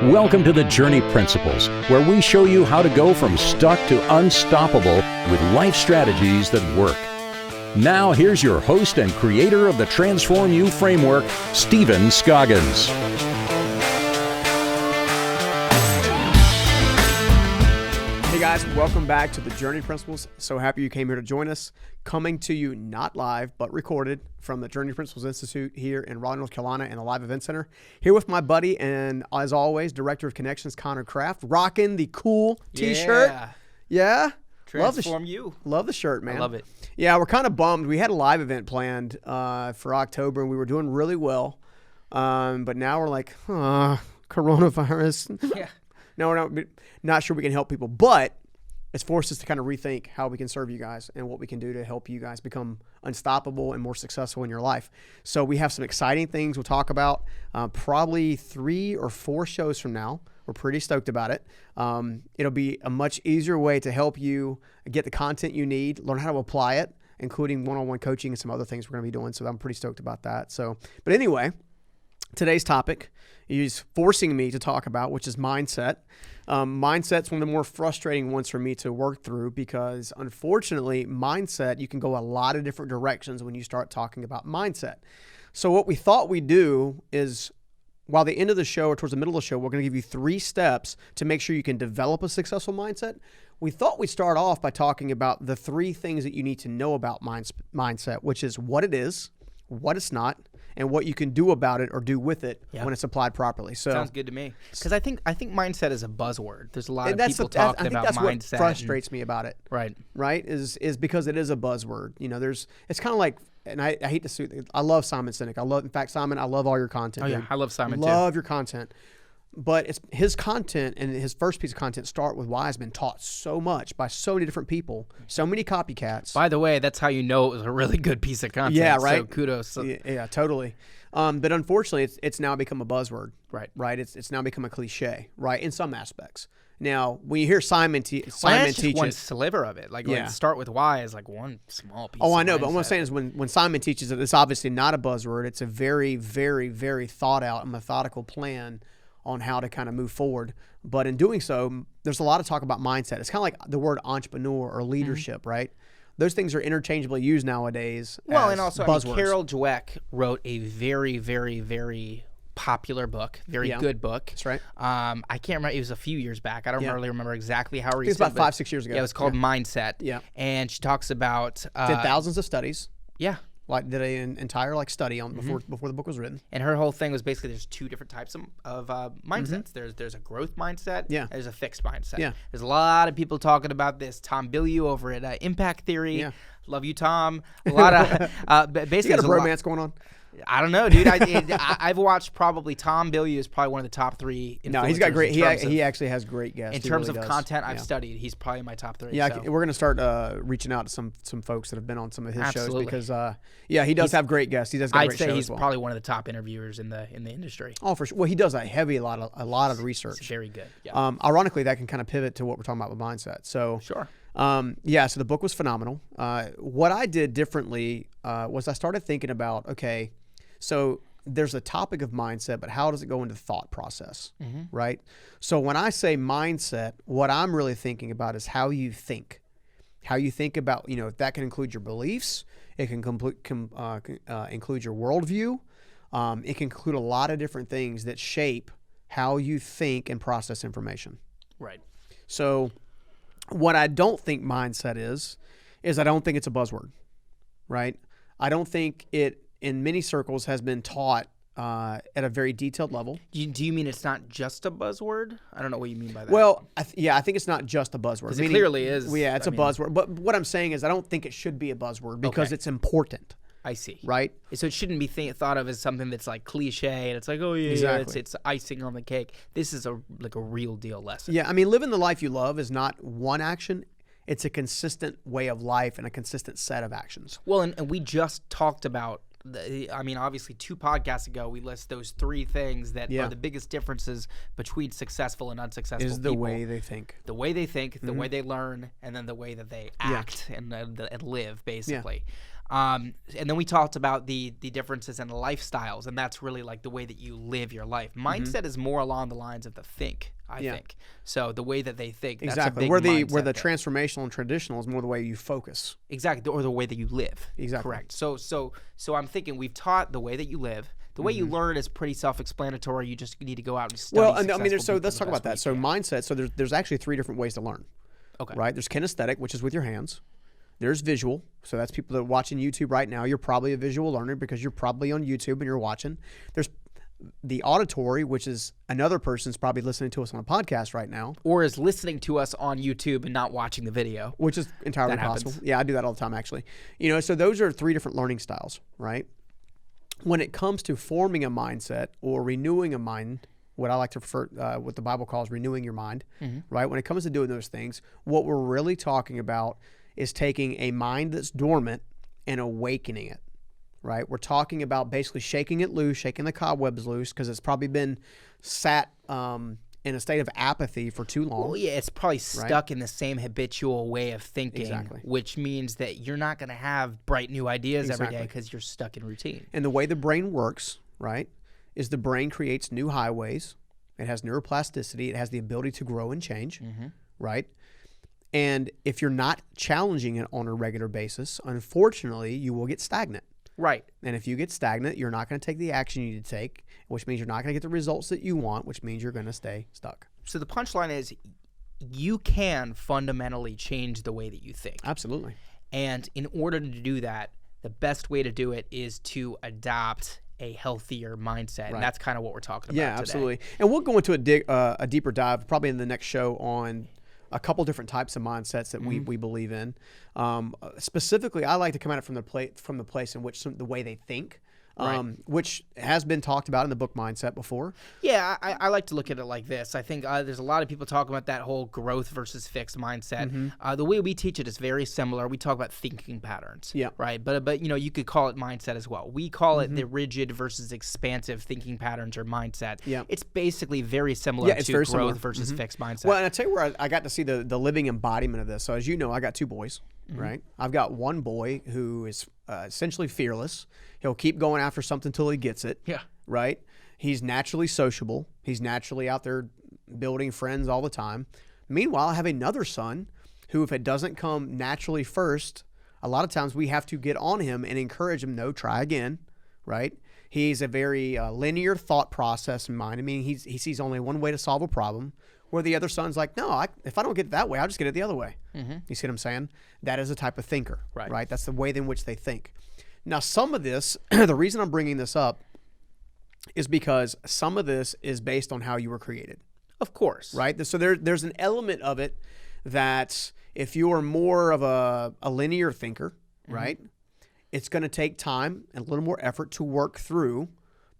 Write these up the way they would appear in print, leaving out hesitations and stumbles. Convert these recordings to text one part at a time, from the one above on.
Welcome to the Journey Principles, where we show you how to go from stuck to unstoppable with life strategies that work. Now, here's your host and creator of the Transform You framework, Stephen Scoggins. Hey guys, welcome back to the Journey Principles. So happy you came here to join us. Coming to you not live, but recorded from the Journey Principles Institute here in Raleigh, North Carolina, in the Live Event Center. Here with my buddy and, as always, Director of Connections, Connor Kraft, rocking the cool T-shirt. Yeah? Transform You. Love the shirt, man. I love it. Yeah, we're kind of bummed. We had a live event planned for October, and we were doing really well. But now we're like, coronavirus. Yeah. No, we're not sure we can help people, but it's forced us to kind of rethink how we can serve you guys and what we can do to help you guys become unstoppable and more successful in your life. So we have some exciting things we'll talk about probably 3 or 4 shows from now. We're pretty stoked about it. It'll be a much easier way to help you get the content you need, learn how to apply it, including one-on-one coaching and some other things we're going to be doing. So I'm pretty stoked about that. But anyway, today's topic is forcing me to talk about, which is mindset. Mindset's one of the more frustrating ones for me to work through because, unfortunately, mindset, you can go a lot of different directions when you start talking about mindset. So what we thought we'd do is, while the end of the show or towards the middle of the show, we're going to give you 3 steps to make sure you can develop a successful mindset. We thought we'd start off by talking about the 3 things that you need to know about mindset, which is what it is, what it's not, and what you can do about it or do with it when it's applied properly. So sounds good to me. Because I think mindset is a buzzword. There's a lot of people talking about mindset. What frustrates me about it. Right? Is because it is a buzzword. You know, it's kind of like, and I hate to sue. I love Simon Sinek. In fact, Simon, I love all your content. Oh yeah, I love Simon too. Love your content. But it's his content and his first piece of content, Start With Why, has been taught so much by so many different people, so many copycats. By the way, that's how you know it was a really good piece of content. Yeah, right. So kudos. Yeah, totally. But unfortunately, it's now become a buzzword. Right. It's now become a cliche. Right. In some aspects. Now, when you hear Simon teaches, one sliver of it. Like Start With Why is like one small piece. Oh, I know. But what I'm saying is when Simon teaches it, it's obviously not a buzzword. It's a very, very, very thought out and methodical plan on how to kind of move forward. But in doing so, there's a lot of talk about mindset. It's kind of like the word entrepreneur or leadership, right? Those things are interchangeably used nowadays. Well, and also, buzzwords. Carol Dweck wrote a very, very, very popular book, very good book. That's right. I can't remember. It was a few years back. I don't really remember exactly how recent. It's about 5-6 years ago. Yeah, it was called Mindset. Yeah. And she talks about... did thousands of studies. Yeah. Like did an entire study on before the book was written. And her whole thing was basically there's 2 different types of mindsets. There's a growth mindset. Yeah. There's a fixed mindset. Yeah. There's a lot of people talking about this. Tom Bilyeu over at Impact Theory. Yeah. Love you, Tom. A lot of basically. You got a bromance going on. I don't know, dude. I've watched probably Tom Bilyeu is probably one of the top 3 influencers. No, he's got great. He actually has great guests. In terms of content I've studied, he's probably my top 3. Yeah, we're gonna start reaching out to some folks that have been on some of his shows because he does have great guests. He does. I'd say he's probably one of the top interviewers in the industry. Oh, for sure. Well, he does a lot of the research. It's very good. Yeah. Ironically, that can kind of pivot to what we're talking about with mindset. So sure. So the book was phenomenal. What I did differently was I started thinking about, okay, so there's a topic of mindset, but how does it go into the thought process, right? So when I say mindset, what I'm really thinking about is how you think about, if that can include your beliefs, it can include your worldview. It can include a lot of different things that shape how you think and process information. Right. So what I don't think mindset is I don't think it's a buzzword, right? I don't think it, in many circles, has been taught at a very detailed level. Do you mean it's not just a buzzword? I don't know what you mean by that. Well, I think it's not just a buzzword. Because it clearly is. Yeah, it's a buzzword. But what I'm saying is I don't think it should be a buzzword because it's important. I see. Right? So it shouldn't be thought of as something that's like cliche and it's like, oh yeah, exactly. it's icing on the cake. This is a real deal lesson. Yeah, I mean, living the life you love is not one action. It's a consistent way of life and a consistent set of actions. Well, and we just talked about obviously 2 podcasts ago, we list those 3 things that are the biggest differences between successful and unsuccessful people. Is the way they think. The way they think, the way they learn, and then the way that they act and live, basically. And then we talked about the differences in lifestyles, and that's really like the way that you live your life. Mindset is more along the lines of the think, I think. So the way that they think. Exactly. That's a big where the thing. transformational and traditional is more the way you focus. Exactly, or the way that you live. Exactly. Correct. So I'm thinking we've taught the way that you live. The way you learn is pretty self-explanatory. You just need to go out and study. Well, I mean, successful people let's the talk about best that. way So you can. mindset. So there's actually 3 different ways to learn. Okay. Right. There's kinesthetic, which is with your hands. There's visual. So that's people that are watching YouTube right now. You're probably a visual learner because you're probably on YouTube and you're watching. There's the auditory, which is another person's probably listening to us on a podcast right now. Or is listening to us on YouTube and not watching the video. Which is entirely That possible. happens. Yeah, I do that all the time, actually. So those are 3 different learning styles, right? When it comes to forming a mindset or renewing a mind, what I like to refer, what the Bible calls renewing your mind, right? When it comes to doing those things, what we're really talking about is taking a mind that's dormant and awakening it, right? We're talking about basically shaking it loose, shaking the cobwebs loose, because it's probably been sat in a state of apathy for too long. Well, yeah, it's probably stuck in the same habitual way of thinking, Exactly. which means that you're not going to have bright new ideas every day Exactly. because you're stuck in routine. And the way the brain works, right, is the brain creates new highways. It has neuroplasticity. It has the ability to grow and change, right? And if you're not challenging it on a regular basis, unfortunately, you will get stagnant. Right. And if you get stagnant, you're not going to take the action you need to take, which means you're not going to get the results that you want, which means you're going to stay stuck. So the punchline is you can fundamentally change the way that you think. Absolutely. And in order to do that, the best way to do it is to adopt a healthier mindset. Right. And that's kind of what we're talking about Yeah, today. absolutely. And we'll go into a deeper dive probably in the next show on a couple different types of mindsets that we believe in. Specifically, I like to come at it from the place in which the way they think, which has been talked about in the book Mindset before. Yeah, I like to look at it like this. I think there's a lot of people talking about that whole growth versus fixed mindset. The way we teach it is very similar. We talk about thinking patterns, Yeah. right? But you could call it mindset as well. We call it the rigid versus expansive thinking patterns or mindset. Yeah. It's basically very similar it's to very growth similar. versus fixed mindset. Well, and I tell you where I got to see the living embodiment of this. So as you know, I got 2 boys, right? I've got one boy who is essentially fearless. He'll keep going after something until he gets it. Yeah. Right? He's naturally sociable. He's naturally out there building friends all the time. Meanwhile, I have another son who, if it doesn't come naturally first, a lot of times we have to get on him and encourage him, no, try again, right? He's a very linear thought process in mind. I mean, he sees only one way to solve a problem, where the other son's like, no, if I don't get it that way, I'll just get it the other way. You see what I'm saying? That is a type of thinker, right? That's the way in which they think. Now, some of this, the reason I'm bringing this up is because some of this is based on how you were created. Of course. Right? So there's an element of it that if you are more of a linear thinker, right, it's going to take time and a little more effort to work through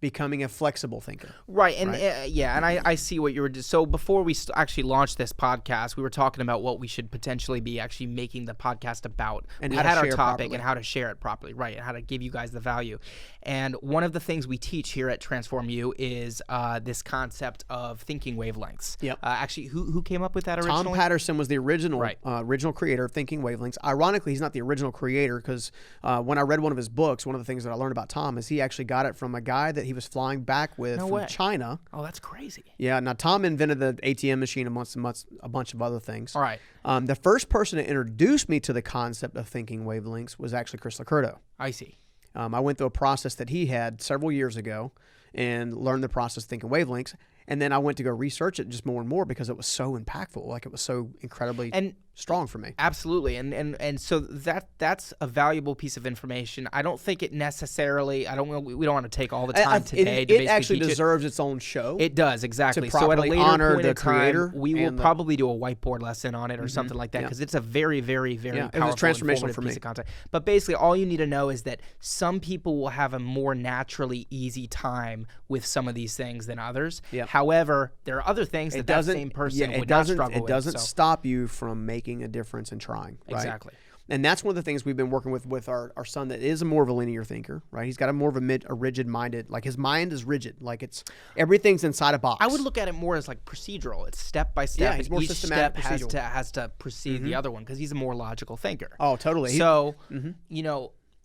becoming a flexible thinker. Right. And and I see what you were so before we actually launched this podcast, we were talking about what we should potentially be actually making the podcast about. And we how to had our share topic properly. and how to share it properly, right, and how to give you guys the value. And one of the things we teach here at Transform You is this concept of thinking wavelengths. Yep. Actually, who came up with that originally? Tom Patterson was the original Right. Original creator of Thinking Wavelengths. Ironically, he's not the original creator because when I read one of his books, one of the things that I learned about Tom is he actually got it from a guy that he was flying back with No from way. China. Oh, that's crazy. Yeah, now Tom invented the ATM machine amongst a bunch of other things. All right. The first person to introduce me to the concept of thinking wavelengths was actually Chris Lacurdo. I see. I went through a process that he had several years ago and learned the process of thinking wavelengths. And then I went to go research it just more and more because it was so impactful. Like it was so incredibly strong for me. Absolutely, and so that's a valuable piece of information. I don't think it necessarily. We don't want to take all the time today. to It basically actually teach deserves its own show. It does, exactly. to So at a properly later honor point the in time, creator we will and the- probably do a whiteboard lesson on it or something like that because it's a very, very, very Yeah, it was powerful, transformational informative for piece me. of content. But basically, all you need to know is that some people will have a more naturally easy time with some of these things than others. Yeah. However, there are other things that same person would not struggle with. It doesn't so. stop you from making a difference and trying. Right? Exactly. And that's one of the things we've been working with our son that is more of a linear thinker, right? He's got a more of a rigid-minded, like his mind is rigid. Like everything's inside a box. I would look at it more as like procedural. It's step by step. Yeah, he's and more each systematic, step procedural. has to precede the other one because he's a more logical thinker. Oh, totally. So,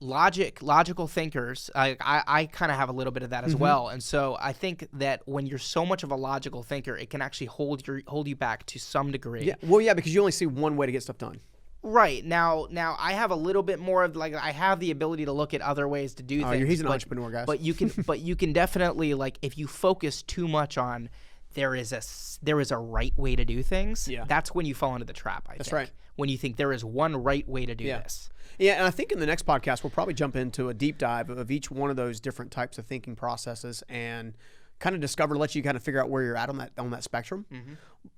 logical thinkers, I kind of have a little bit of that as well. And so I think that when you're so much of a logical thinker, it can actually hold you back to some degree. Yeah. Well, yeah, because you only see one way to get stuff done. Right. Now I have a little bit more of I have the ability to look at other ways to do things. He's an entrepreneur, guys. But you can definitely, if you focus too much on there is a right way to do things, that's when you fall into the trap, I think. That's right. When you think there is one right way to do this. Yeah, and I think in the next podcast, we'll probably jump into a deep dive of each one of those different types of thinking processes and kind of let you kind of figure out where you're at on that spectrum.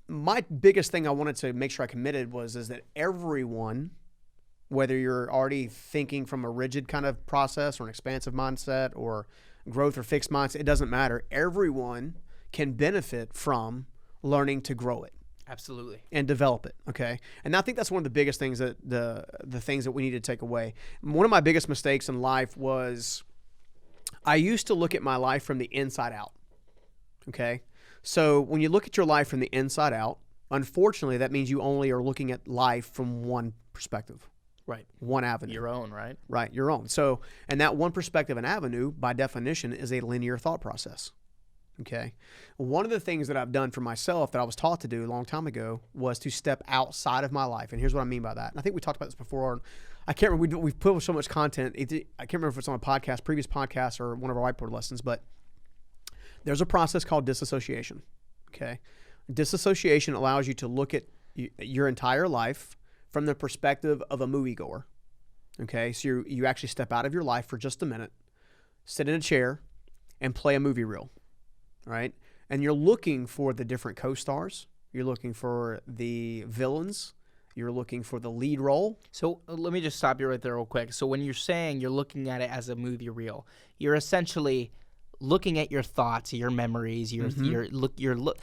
My biggest thing I wanted to make sure I committed is that everyone, whether you're already thinking from a rigid kind of process or an expansive mindset or growth or fixed mindset, it doesn't matter. Everyone can benefit from learning to grow it. Absolutely. And develop it, okay? And I think that's one of the biggest things that the things that we need to take away. One of my biggest mistakes in life was I used to look at my life from the inside out, okay? So when you look at your life from the inside out, unfortunately, that means you only are looking at life from one perspective. Right. One avenue. Your own, right? Right, your own. So, and that one perspective and avenue, by definition, is a linear thought process. Okay. One of the things that I've done for myself that I was taught to do a long time ago was to step outside of my life. And here's what I mean by that. And I think we talked about this before. I can't remember. We've published so much content. I can't remember if it's on a podcast, previous podcast, or one of our whiteboard lessons, but there's a process called disassociation. Okay. Disassociation allows you to look at your entire life from the perspective of a moviegoer. Okay. So you actually step out of your life for just a minute, sit in a chair, and play a movie reel. Right? And you're looking for the different co-stars. You're looking for the villains. You're looking for the lead role. So let me just stop you right there real quick. So when you're saying you're looking at it as a movie reel, you're essentially looking at your thoughts, your memories, your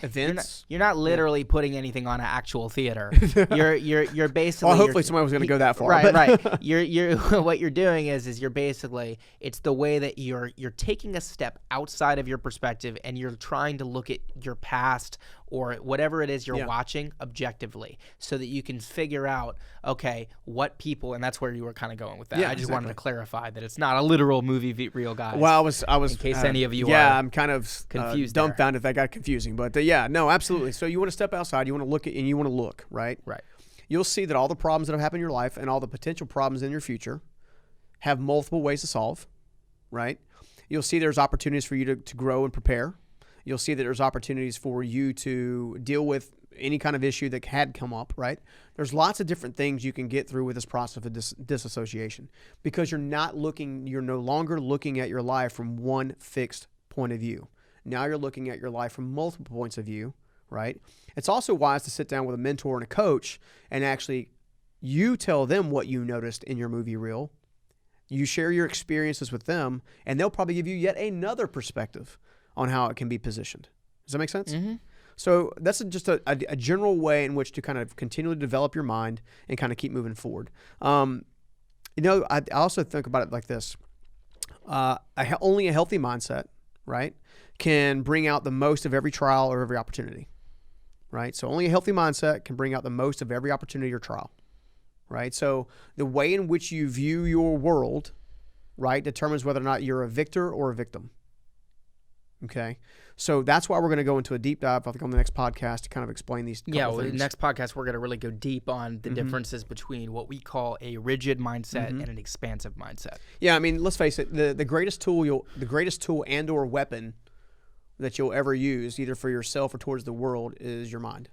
events. You're not literally putting anything on an actual theater. You're basically. Well, hopefully somebody was going to go that far. Right. You're what you're doing is you're basically, it's the way that you're taking a step outside of your perspective and you're trying to look at your past or whatever it is you're watching objectively, so that you can figure out, okay, what people, and that's where you were kind of going with that. I just wanted to clarify that it's not a literal movie reel, guys. Well, I was in case any of you are. I'm kind of confused. Dumbfounded if that got confusing, but no, absolutely. So you want to step outside, you want to look at, and you want to look, right? Right. You'll see that all the problems that have happened in your life and all the potential problems in your future have multiple ways to solve, right? You'll see there's opportunities for you to grow and prepare. You'll see that there's opportunities for you to deal with any kind of issue that had come up, right? There's lots of different things you can get through with this process of disassociation, because you're no longer looking at your life from one fixed point of view. Now you're looking at your life from multiple points of view, right? It's also wise to sit down with a mentor and a coach and actually you tell them what you noticed in your movie reel. You share your experiences with them, and they'll probably give you yet another perspective on how it can be positioned. Does that make sense? Mm-hmm. So that's just a general way in which to kind of continually develop your mind and kind of keep moving forward. I also think about it like this. Only a healthy mindset, right, can bring out the most of every trial or every opportunity, right? So only a healthy mindset can bring out the most of every opportunity or trial, right? So the way in which you view your world, right, determines whether or not you're a victor or a victim. Okay, so that's why we're going to go into a deep dive, I think, on the next podcast to kind of explain these couple things. The next podcast, we're going to really go deep on the differences between what we call a rigid mindset and an expansive mindset. Yeah, I mean, let's face it, the greatest tool and or weapon that you'll ever use, either for yourself or towards the world, is your mind,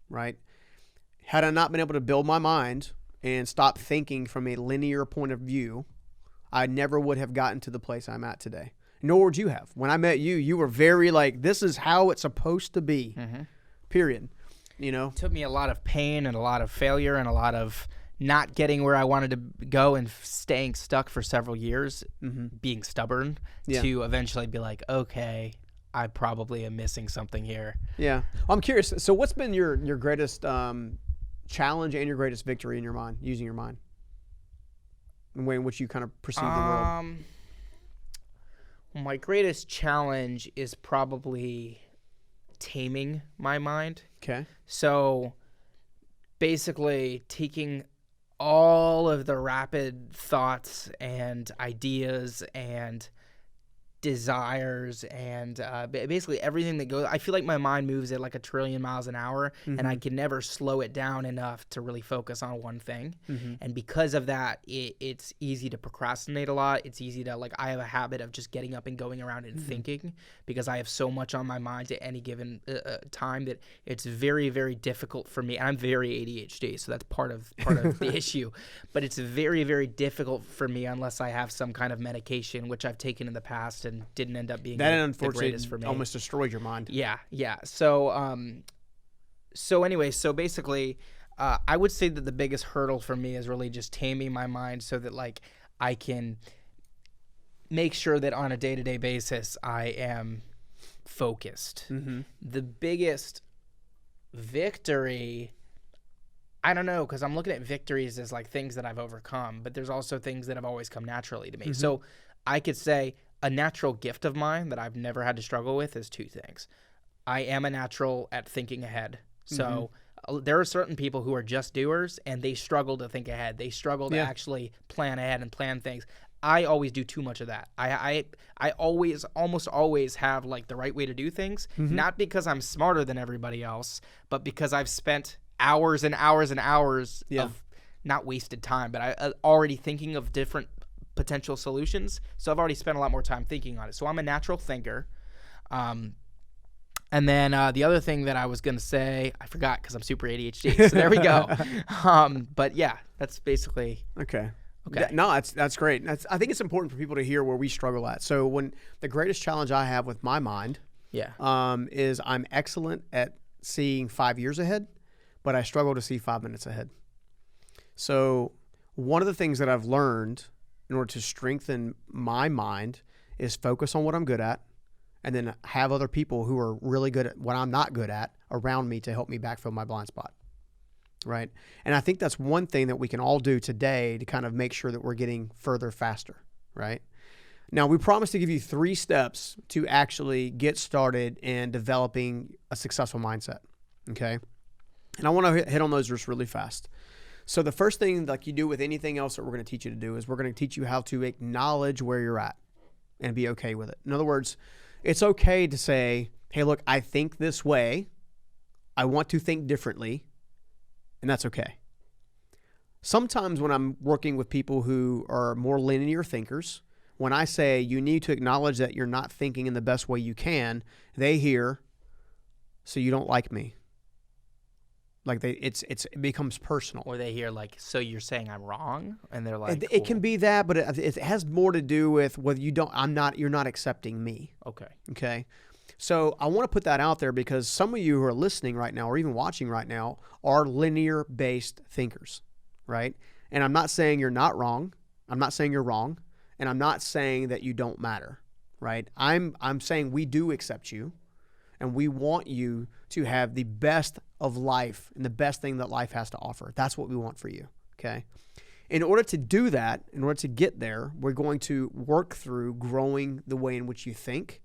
right? Had I not been able to build my mind and stop thinking from a linear point of view, I never would have gotten to the place I'm at today. Nor would you have. When I met you, you were very like, this is how it's supposed to be, period. You know? It took me a lot of pain and a lot of failure and a lot of not getting where I wanted to go and staying stuck for several years, being stubborn, to eventually be like, okay, I probably am missing something here. Yeah. Well, I'm curious. So what's been your greatest challenge and your greatest victory in your mind, using your mind? The way in which you kind of perceive the world? My greatest challenge is probably taming my mind. Okay. So basically taking all of the rapid thoughts and ideas and desires and basically everything that goes. I feel like my mind moves at like 1 trillion miles an hour, and I can never slow it down enough to really focus on one thing. And because of that, it's easy to procrastinate a lot. It's easy to, like, I have a habit of just getting up and going around and thinking, because I have so much on my mind at any given time that it's very, very difficult for me. And I'm very ADHD, so that's part of the issue. But it's very, very difficult for me unless I have some kind of medication, which I've taken in the past and didn't end up being the greatest for me. Almost destroyed your mind. Yeah. So anyway, so basically, I would say that the biggest hurdle for me is really just taming my mind so that, like, I can make sure that on a day-to-day basis I am focused. The biggest victory, I don't know, because I'm looking at victories as like things that I've overcome, but there's also things that have always come naturally to me. So I could say a natural gift of mine that I've never had to struggle with is 2 things. I am a natural at thinking ahead. So there are certain people who are just doers and they struggle to think ahead. They struggle to actually plan ahead and plan things. I always do too much of that. I almost always have like the right way to do things, not because I'm smarter than everybody else, but because I've spent hours and hours and hours of not wasted time, but I already thinking of different potential solutions. So I've already spent a lot more time thinking on it. So I'm a natural thinker. And then the other thing that I was going to say, I forgot because I'm super ADHD. So there we go. But yeah, that's basically. Okay. No, that's great. I think it's important for people to hear where we struggle at. So when the greatest challenge I have with my mind is I'm excellent at seeing 5 years ahead, but I struggle to see 5 minutes ahead. So one of the things that I've learned in order to strengthen my mind is focus on what I'm good at, and then have other people who are really good at what I'm not good at around me to help me backfill my blind spot, right? And I think that's one thing that we can all do today to kind of make sure that we're getting further faster, right? Now, we promise to give you 3 steps to actually get started in developing a successful mindset, okay? And I want to hit on those just really fast. So the first thing, like you do with anything else that we're going to teach you to do, is we're going to teach you how to acknowledge where you're at and be okay with it. In other words, it's okay to say, hey, look, I think this way. I want to think differently, and that's okay. Sometimes when I'm working with people who are more linear thinkers, when I say you need to acknowledge that you're not thinking in the best way you can, they hear, so you don't like me. Like it becomes personal. Or they hear like, so you're saying I'm wrong? And they're like, it can be that, but it has more to do with whether you're not accepting me. Okay. So I want to put that out there because some of you who are listening right now or even watching right now are linear based thinkers, right? And I'm not saying you're not wrong. I'm not saying you're wrong. And I'm not saying that you don't matter, right? I'm saying we do accept you. And we want you to have the best of life and the best thing that life has to offer. That's what we want for you, okay? In order to do that, in order to get there, we're going to work through growing the way in which you think,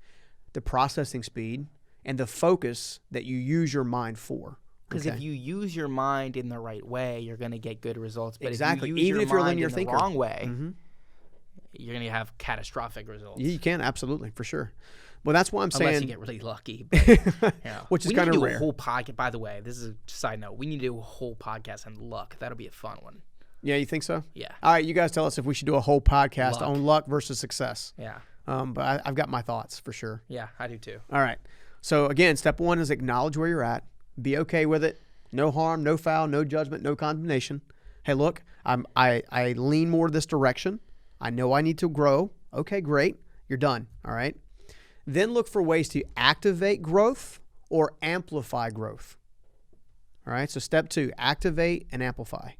the processing speed, and the focus that you use your mind for. Because if you use your mind in the right way, you're going to get good results. But exactly. if you use even your if you're a mind linear in thinker, the wrong way, you're going to have catastrophic results. You can, absolutely, for sure. Well, that's why I'm saying. Unless you get really lucky. But, which is kind of rare. We need to do a whole podcast. By the way, this is a side note. We need to do a whole podcast on luck. That'll be a fun one. Yeah, you think so? Yeah. All right, you guys tell us if we should do a whole podcast on luck versus success. Yeah. But I've got my thoughts for sure. Yeah, I do too. All right. So again, step 1 is acknowledge where you're at. Be okay with it. No harm, no foul, no judgment, no condemnation. Hey, look, I lean more this direction. I know I need to grow. Okay, great. You're done. All right. Then look for ways to activate growth or amplify growth. All right. So step 2, activate and amplify.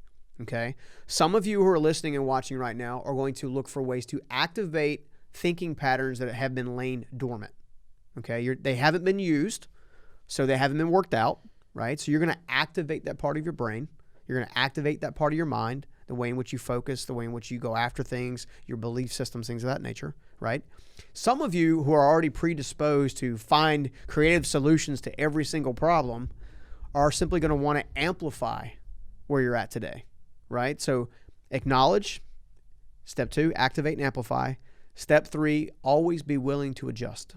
Okay. Some of you who are listening and watching right now are going to look for ways to activate thinking patterns that have been laying dormant. Okay. They haven't been used, so they haven't been worked out. Right. So you're going to activate that part of your brain. You're going to activate that part of your mind, the way in which you focus, the way in which you go after things, your belief systems, things of that nature, right? Some of you who are already predisposed to find creative solutions to every single problem are simply going to want to amplify where you're at today, right? So acknowledge. Step 2, activate and amplify. Step 3, always be willing to adjust.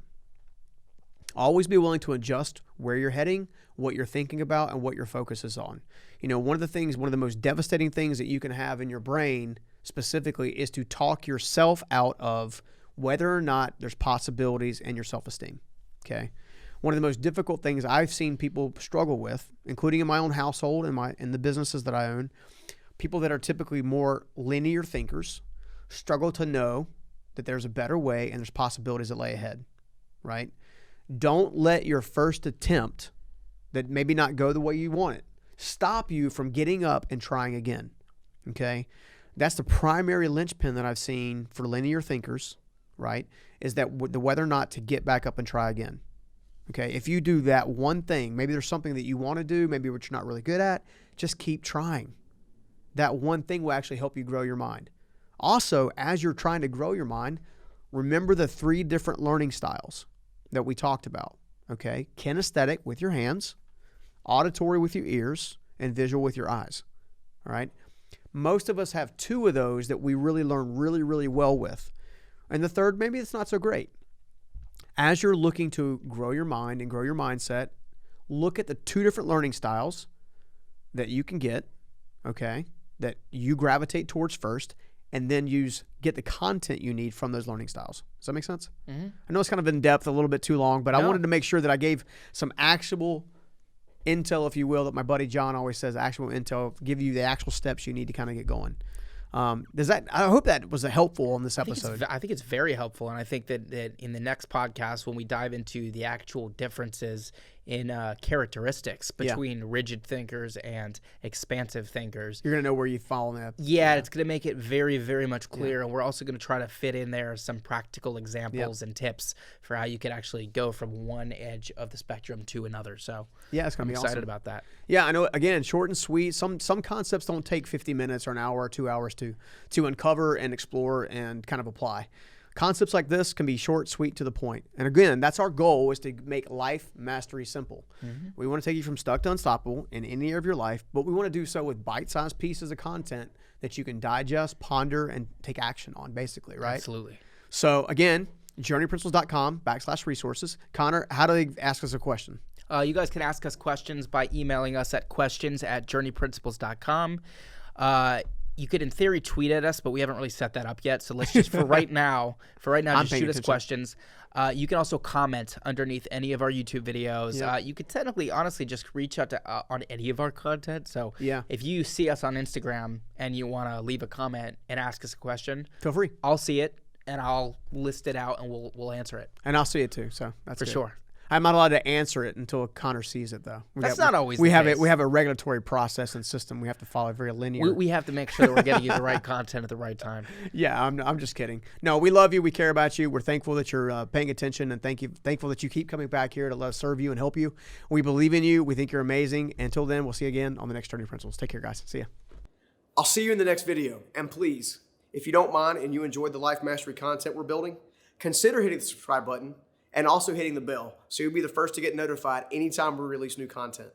Always be willing to adjust where you're heading, what you're thinking about, and what your focus is on. One of the most devastating things that you can have in your brain specifically is to talk yourself out of whether or not there's possibilities in your self-esteem. Okay. One of the most difficult things I've seen people struggle with, including in my own household and in the businesses that I own, people that are typically more linear thinkers struggle to know that there's a better way and there's possibilities that lay ahead, right? Don't let your first attempt that maybe not go the way you want it stop you from getting up and trying again, okay? That's the primary linchpin that I've seen for linear thinkers, right, is that the whether or not to get back up and try again, okay? If you do that one thing, maybe there's something that you want to do, maybe what you're not really good at, just keep trying. That one thing will actually help you grow your mind. Also, as you're trying to grow your mind, remember the 3 different learning styles that we talked about, okay? Kinesthetic with your hands, auditory with your ears, and visual with your eyes, all right? Most of us have 2 of those that we really learn really, really well with. And the third, maybe it's not so great. As you're looking to grow your mind and grow your mindset, look at the 2 different learning styles that you can get, okay, that you gravitate towards first, and then get the content you need from those learning styles. Does that make sense? Mm-hmm. I know it's kind of in depth, a little bit too long, but I wanted to make sure that I gave some actual intel, if you will, that my buddy John always says, actual intel, give you the actual steps you need to kind of get going. I hope that was helpful on this episode. I think it's very helpful, and I think that in the next podcast, when we dive into the actual differences in characteristics between rigid thinkers and expansive thinkers, you're going to know where you fall in that. Yeah, it's going to make it very, very much clearer. And we're also going to try to fit in there some practical examples and tips for how you could actually go from one edge of the spectrum to another. So yeah, it's going to be excited awesome. about that. Yeah, I know. Again, short and sweet. Some concepts don't take 50 minutes or an hour or 2 hours to uncover and explore and kind of apply. Concepts like this can be short, sweet, to the point. And again, that's our goal, is to make life mastery simple. Mm-hmm. We want to take you from stuck to unstoppable in any area of your life, but we want to do so with bite-sized pieces of content that you can digest, ponder, and take action on, basically, right? Absolutely. So again, journeyprinciples.com/resources. Connor, how do they ask us a question? You guys can ask us questions by emailing us at questions@journeyprinciples.com. You could, in theory, tweet at us, but we haven't really set that up yet. So let's just, for right now, just shoot us questions. You can also comment underneath any of our YouTube videos. Yeah. You could technically, honestly, just reach out to on any of our content. So if you see us on Instagram and you want to leave a comment and ask us a question, feel free. I'll see it and I'll list it out and we'll answer it. And I'll see it too. So that's for good. sure. I'm not allowed to answer it until Connor sees it, though. That's not always the case. case. We have a regulatory process and system we have to follow, very linear. We have to make sure that we're getting you the right content at the right time. Yeah, I'm just kidding. No, we love you. We care about you. We're thankful that you're paying attention, and thankful that you keep coming back here to let us serve you and help you. We believe in you. We think you're amazing. Until then, we'll see you again on the next Journey Principles. Take care, guys. See ya. I'll see you in the next video. And please, if you don't mind and you enjoyed the Life Mastery content we're building, consider hitting the subscribe button and also hitting the bell so you'll be the first to get notified anytime we release new content.